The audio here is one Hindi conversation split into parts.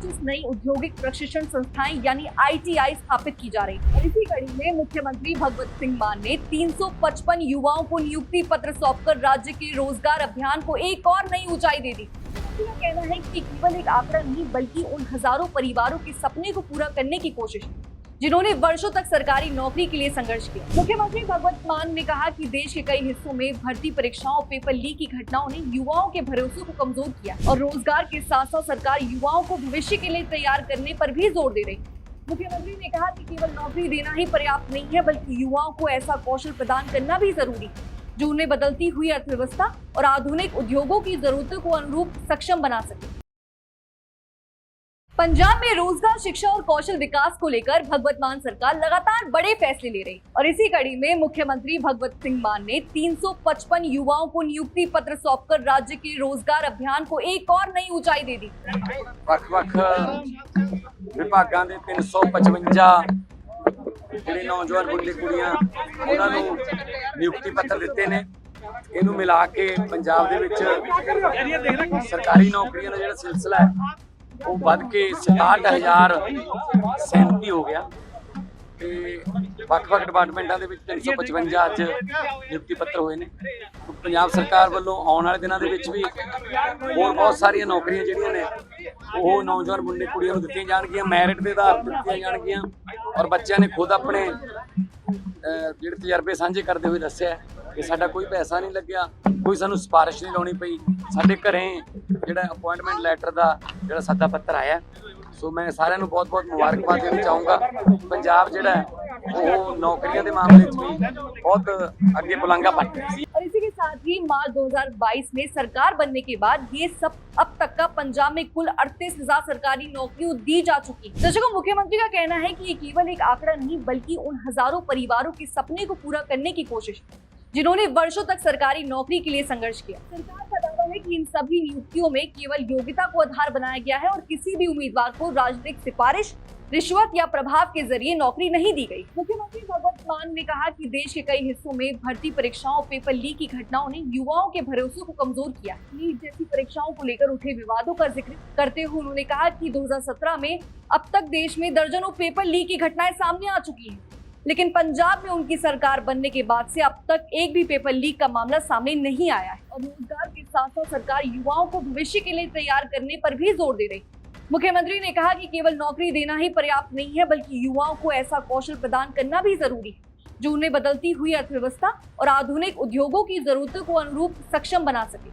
25 नई औद्योगिक प्रशिक्षण संस्थाएं यानी ITI स्थापित की जा रही है। इसी कड़ी में मुख्यमंत्री भगवत सिंह मान ने 355 युवाओं को नियुक्ति पत्र सौंपकर राज्य के रोजगार अभियान को एक और नई ऊंचाई दे दी। उनका कहना है कि केवल एक आंकड़ा नहीं बल्कि उन हजारों परिवारों के सपने को पूरा करने की कोशिश है जिन्होंने वर्षों तक सरकारी नौकरी के लिए संघर्ष किया। मुख्यमंत्री भगवत मान ने कहा कि देश के कई हिस्सों में भर्ती परीक्षाओं और पेपर लीक की घटनाओं ने युवाओं के भरोसे को कमजोर किया और रोजगार के साथ साथ सरकार युवाओं को भविष्य के लिए तैयार करने पर भी जोर दे रही है। मुख्यमंत्री ने कहा कि केवल नौकरी देना ही पर्याप्त नहीं है बल्कि युवाओं को ऐसा कौशल प्रदान करना भी जरूरी है जो उन्हें बदलती हुई अर्थव्यवस्था और आधुनिक उद्योगों की जरूरतों को अनुरूप सक्षम बना सके। पंजाब में रोजगार, शिक्षा और कौशल विकास को लेकर भगवत मान सरकार लगातार बड़े फैसले ले रही और इसी कड़ी में मुख्यमंत्री भगवत सिंह मान ने 355 युवाओं को नियुक्ति पत्र सौंपकर राज्य के रोजगार अभियान को एक और नई ऊंचाई दे दी। ਵੱਖ-ਵੱਖ ਵਿਭਾਗਾਂ ਦੇ 355 ਜਿਹੜੇ ਨੌਜਵਾਨ ਮੁੰਡੇ ਕੁੜੀਆਂ ਉਹਨਾਂ ਨੂੰ ਨਿਯੁਕਤੀ ਪੱਤਰ ਦਿੱਤੇ ਨੇ। ਇਹਨੂੰ ਮਿਲਾ ਕੇ ਪੰਜਾਬ ਦੇ ਵਿੱਚ ਸਰਕਾਰੀ ਨੌਕਰੀਆਂ ਦਾ ਜਿਹੜਾ ਸਿਲਸਿਲਾ ਹੈ ਉਹ ਵੱਧ ਕੇ 67,037 ਹੋ ਗਿਆ ਤੇ ਵੱਖ-ਵੱਖ ਡਿਪਾਰਟਮੈਂਟਾਂ ਦੇ ਵਿੱਚ 355 ਅੱਜ ਨਿਯੁਕਤੀ ਪੱਤਰ ਹੋਏ ਨੇ। ਪੰਜਾਬ ਸਰਕਾਰ ਵੱਲੋਂ ਆਉਣ ਵਾਲੇ ਦਿਨਾਂ ਦੇ ਵਿੱਚ ਵੀ ਹੋਰ ਬਹੁਤ ਸਾਰੀਆਂ ਨੌਕਰੀਆਂ ਜਿਹੜੀਆਂ ਨੇ ਉਹ ਨੌਜਵਾਨ ਮੁੰਡੇ ਕੁੜੀਆਂ ਨੂੰ ਦਿੱਤੀਆਂ ਜਾਣਗੀਆਂ, ਮੈਰਿਟ ਦੇ ਆਧਾਰ ਤੇ ਦਿੱਤੀਆਂ ਜਾਣਗੀਆਂ ਔਰ ਬੱਚਿਆਂ ਨੇ ਖੁਦ ਆਪਣੇ ਜਿਹੜੇ ਤਜਰਬੇ ਸਾਂਝੇ ਕਰਦੇ ਹੋਏ ਦੱਸਿਆ ਕਿ ਸਾਡਾ ਕੋਈ ਪੈਸਾ ਨਹੀਂ ਲੱਗਿਆ, ਕੋਈ ਸਾਨੂੰ ਸਿਫਾਰਿਸ਼ ਨਹੀਂ ਲਾਉਣੀ ਪਈ, ਸਾਡੇ ਘਰੇ ਜਿਹੜਾ ਅਪਾਇੰਟਮੈਂਟ ਲੈਟਰ ਦਾ ਜਿਹੜਾ ਸੱਦਾ ਪੱਤਰ ਆਇਆ। ਸੋ मैं सारे बहुत मुबारकबाद देना चाहूँगा। पंजाब जिहड़ा वो नौकरियों के मामले में भी बहुत अगे बुलंदा बन गया। और इसी के साथ ही मार्च 2022 में सरकार बनने के बाद ये सब अब तक का पंजाब में कुल 38,000 सरकारी नौकरियां दी जा चुकी। दर्शकों, मुख्यमंत्री का कहना है कि ये केवल एक आंकड़ा नहीं बल्कि उन हजारों परिवारों के सपने को पूरा करने की कोशिश है जिन्होंने वर्षों तक सरकारी नौकरी के लिए संघर्ष किया। सरकार का दावा है कि इन सभी नियुक्तियों में केवल योग्यता को आधार बनाया गया है और किसी भी उम्मीदवार को राजनीतिक सिफारिश, रिश्वत या प्रभाव के जरिए नौकरी नहीं दी गई। मुख्यमंत्री भगवत मान ने कहा कि देश के कई हिस्सों में भर्ती परीक्षाओं और पेपर लीक की घटनाओं ने युवाओं के भरोसे को कमजोर किया। नीट जैसी परीक्षाओं को लेकर उठे विवादों का जिक्र करते हुए उन्होंने कहा कि 2017 में अब तक देश में दर्जनों पेपर लीक की घटनाएं सामने आ चुकी हैं, लेकिन पंजाब में उनकी सरकार बनने के बाद से अब तक एक भी पेपर लीक का मामला सामने नहीं आया है और रोजगार के साथ साथ सरकार युवाओं को भविष्य के लिए तैयार करने पर भी जोर दे रही। मुख्यमंत्री ने कहा कि केवल नौकरी देना ही पर्याप्त नहीं है बल्कि युवाओं को ऐसा कौशल प्रदान करना भी जरूरी है जो उन्हें बदलती हुई अर्थव्यवस्था और आधुनिक उद्योगों की जरूरतों को अनुरूप सक्षम बना सके।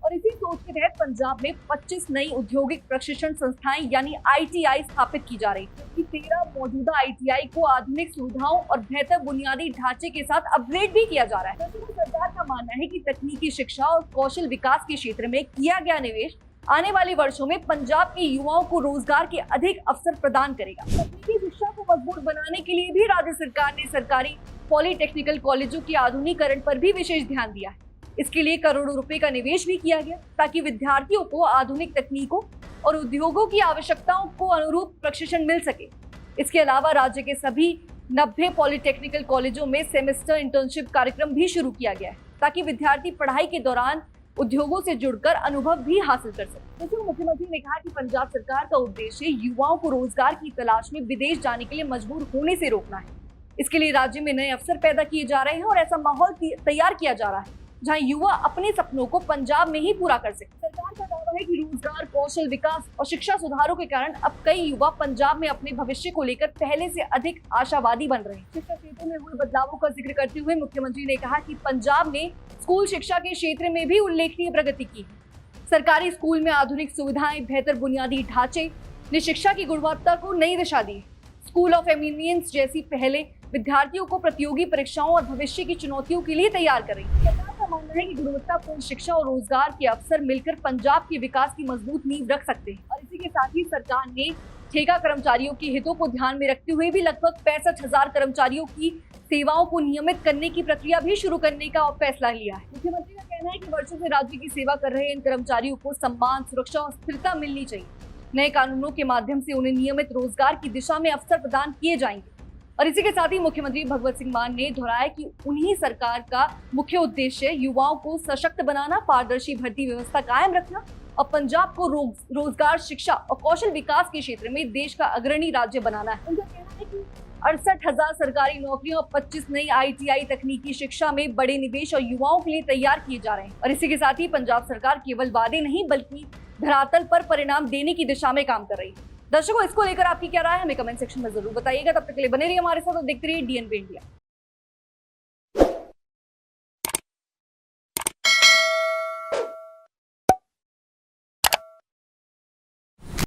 और इसी सोच के तहत पंजाब में 25 नई औद्योगिक प्रशिक्षण संस्थाएं यानी ITI स्थापित की जा रही है। 13 मौजूदा ITI को आधुनिक सुविधाओं और बेहतर बुनियादी ढांचे के साथ अपग्रेड भी किया जा रहा है। सरकार का मानना है कि तकनीकी शिक्षा और कौशल विकास के क्षेत्र में किया गया निवेश आने वाले वर्षों में पंजाब के युवाओं को रोजगार के अधिक अवसर प्रदान करेगा। तकनीकी शिक्षा को मजबूत बनाने के लिए भी राज्य सरकार ने सरकारी पॉलिटेक्निकल कॉलेजों के आधुनिकीकरण पर भी विशेष ध्यान दिया है। इसके लिए करोड़ों रुपए का निवेश भी किया गया ताकि विद्यार्थियों को आधुनिक तकनीकों और उद्योगों की आवश्यकताओं को अनुरूप प्रशिक्षण मिल सके। इसके अलावा राज्य के सभी 90 पॉलिटेक्निकल कॉलेजों में सेमेस्टर इंटर्नशिप कार्यक्रम भी शुरू किया गया है ताकि विद्यार्थी पढ़ाई के दौरान उद्योगों से जुड़कर अनुभव भी हासिल कर सके। तो मुख्यमंत्री ने कहा कि पंजाब सरकार का उद्देश्य युवाओं को रोजगार की तलाश में विदेश जाने के लिए मजबूर होने से रोकना है। इसके लिए राज्य में नए अवसर पैदा किए जा रहे हैं और ऐसा माहौल तैयार किया जा रहा है जहां युवा अपने सपनों को पंजाब में ही पूरा कर सके। सरकार का दावा है कि रोजगार, कौशल विकास और शिक्षा सुधारों के कारण अब कई युवा पंजाब में अपने भविष्य को लेकर पहले से अधिक आशावादी बन रहे हैं। शिक्षा क्षेत्र में हुए बदलावों का जिक्र करते हुए मुख्यमंत्री ने कहा कि पंजाब ने स्कूल शिक्षा के क्षेत्र में भी उल्लेखनीय प्रगति की है। सरकारी स्कूल में आधुनिक सुविधाएं, बेहतर बुनियादी ढांचे ने शिक्षा की गुणवत्ता को नई दिशा दी। स्कूल ऑफ एमिनियंस जैसी पहले विद्यार्थियों को प्रतियोगी परीक्षाओं और भविष्य की चुनौतियों के लिए तैयार कर रही है। सरकार का मानना है कि गुणवत्तापूर्ण शिक्षा और रोजगार के अवसर मिलकर पंजाब के विकास की मजबूत नींव रख सकते हैं। और इसी के साथ ही सरकार ने ठेका कर्मचारियों के हितों को ध्यान में रखते हुए भी लगभग 65,000 कर्मचारियों की सेवाओं को नियमित करने की प्रक्रिया भी शुरू करने का फैसला लिया है। मुख्यमंत्री का कहना है कि वर्षों से राज्य की सेवा कर रहे इन कर्मचारियों को सम्मान, सुरक्षा और स्थिरता मिलनी चाहिए। नए कानूनों के माध्यम से उन्हें नियमित रोजगार की दिशा में अवसर प्रदान किए जाएंगे। और इसी के साथ ही मुख्यमंत्री भगवत सिंह मान ने दोहराया कि उन्हीं सरकार का मुख्य उद्देश्य युवाओं को सशक्त बनाना, पारदर्शी भर्ती व्यवस्था कायम रखना और पंजाब को रोजगार, शिक्षा और कौशल विकास के क्षेत्र में देश का अग्रणी राज्य बनाना है। उनका कहना है कि 68,000 सरकारी नौकरियों और 25 नई ITI तकनीकी शिक्षा में बड़े निवेश और युवाओं के लिए तैयार किए जा रहे हैं। और इसी के साथ ही पंजाब सरकार केवल वादे नहीं बल्कि धरातल पर परिणाम देने की दिशा में काम कर रही है। दर्शकों, इसको लेकर आपकी क्या राय है हमें कमेंट सेक्शन में जरूर बताइएगा। तब तक के लिए बने रहिए हमारे साथ और देखते रहिए DNB इंडिया।